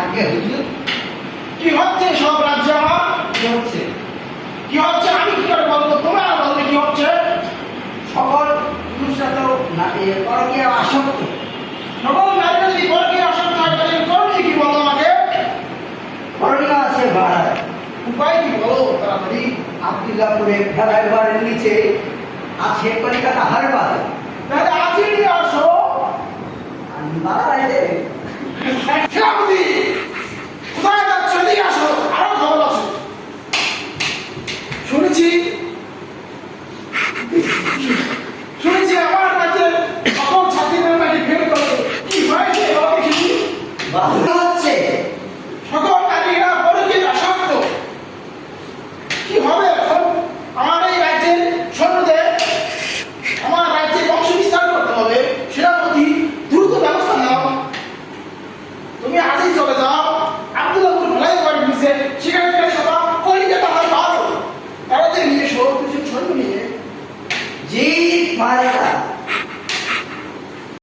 আগে হুজুর কি হচ্ছে সব রাজ্যে আমার? কি হচ্ছে? কি হচ্ছে আমি কি করে বলবো? তোমরা বলবে কি হচ্ছে? সকল পুরুষরা তো পরকীয়া আসক্ত। সকল নারীরা যদি পরকীয়া আসক্ত হয় তাহলে করণীয় কি বলো আমাকে? করণীয় আছে মহারাজ। উপায় কি বলো তাড়াতাড়ি? আব্দুল্লাহপুরে ফেরার বাড়ির নিচে আছে কলিকাতা হারবার। তাহলে আজই নিয়ে আসো। বাড়াইতে সেনাপতি কোথায় যাচ্ছ? নিয়ে আসো, আরো খবর আছে। শুনেছি শুনেছি আমার রাজ্যের সকল ছাত্রীদের নাকি ফেল করেছে। কি হয়েছে বলো দেখি।